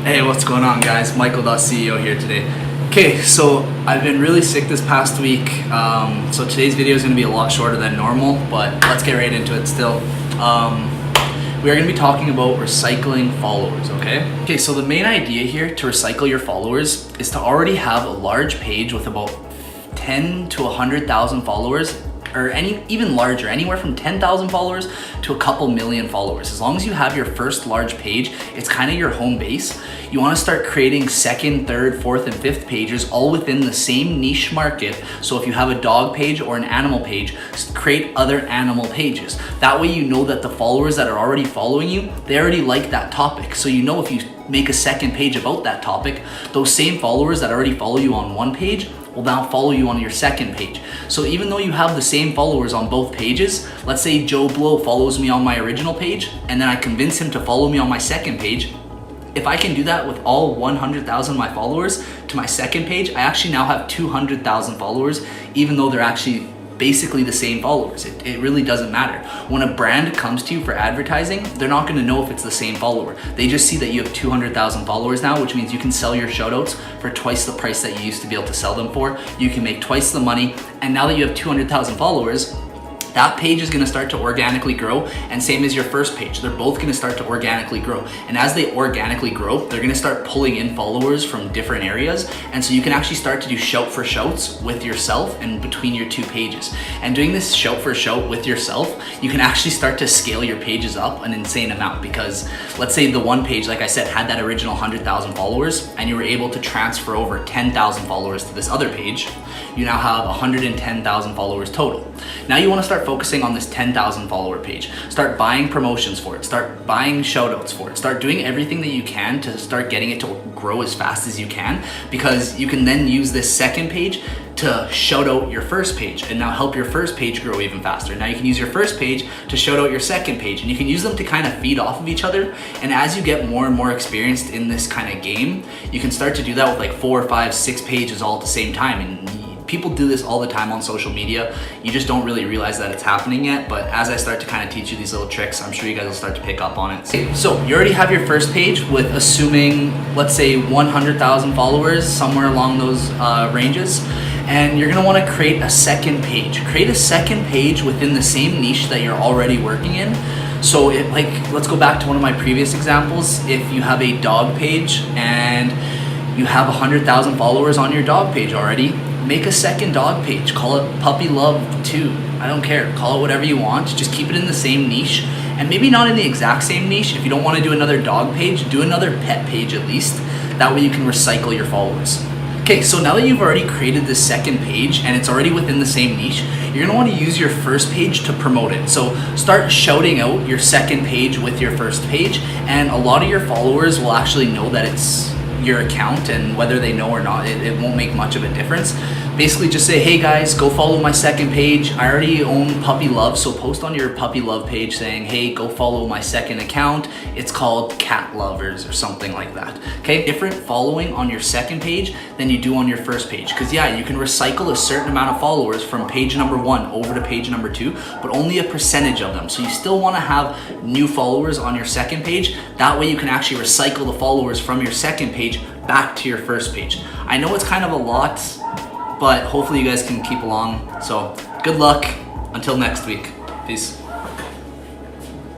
Hey, what's going on, guys? Michael.CEO here today. Okay, so I've been really sick this past week, so today's video is going to be a lot shorter than normal, but let's get right into it still. We are going to be talking about recycling followers, okay? Okay, so the main idea here to recycle your followers is to already have a large page with about 10 to 100,000 followers, or even larger, anywhere from 10,000 followers to a couple million followers. As long as you have your first large page, it's kind of your home base. You want to start creating second, third, fourth, and fifth pages all within the same niche market. So if you have a dog page or an animal page, create other animal pages. That way you know that the followers that are already following you, they already like that topic. So you know if you make a second page about that topic, those same followers that already follow you on one page will now follow you on your second page. So even though you have the same followers on both pages, let's say Joe Blow follows me on my original page and then I convince him to follow me on my second page. If I can do that with all 100,000 of my followers to my second page, I actually now have 200,000 followers, even though they're actually basically the same followers. It really doesn't matter. When a brand comes to you for advertising, they're not gonna know if it's the same follower. They just see that you have 200,000 followers now, which means you can sell your shoutouts for twice the price that you used to be able to sell them for. You can make twice the money, and now that you have 200,000 followers, that page is gonna start to organically grow, and same as your first page. They're both gonna start to organically grow. And as they organically grow, they're gonna start pulling in followers from different areas. And so you can actually start to do shout for shouts with yourself and between your two pages. And doing this shout for shout with yourself, you can actually start to scale your pages up an insane amount, because let's say the one page, like I said, had that original 100,000 followers and you were able to transfer over 10,000 followers to this other page. You now have 110,000 followers total. Now you wanna start focusing on this 10,000 follower page. Start buying promotions for it, start buying shoutouts for it, start doing everything that you can to start getting it to grow as fast as you can, because you can then use this second page to shout out your first page and now help your first page grow even faster. Now you can use your first page to shout out your second page, and you can use them to kind of feed off of each other. And as you get more and more experienced in this kind of game, you can start to do that with like 4, 5, 6 pages all at the same time. And people do this all the time on social media. You just don't really realize that it's happening yet, but as I start to kind of teach you these little tricks, I'm sure you guys will start to pick up on it. So you already have your first page with, assuming, let's say 100,000 followers, somewhere along those ranges, and you're gonna wanna create a second page. Create a second page within the same niche that you're already working in. So let's go back to one of my previous examples. If you have a dog page and you have 100,000 followers on your dog page already, make a second dog page. Call it Puppy Love 2. I don't care. Call it whatever you want. Just keep it in the same niche. And maybe not in the exact same niche. If you don't want to do another dog page, do another pet page at least. That way you can recycle your followers. Okay, so now that you've already created this second page and it's already within the same niche, you're gonna wanna use your first page to promote it. So start shouting out your second page with your first page, and a lot of your followers will actually know that it's your account, and whether they know or not, it won't make much of a difference. Basically just say, hey guys, go follow my second page. I already own Puppy Love, so post on your Puppy Love page saying, hey, go follow my second account. It's called Cat Lovers or something like that. Okay, different following on your second page than you do on your first page. Because yeah, you can recycle a certain amount of followers from page number 1 over to page number 2, but only a percentage of them. So you still want to have new followers on your second page. That way you can actually recycle the followers from your second page back to your first page. I know it's kind of a lot, but hopefully you guys can keep along. So good luck until next week. Peace.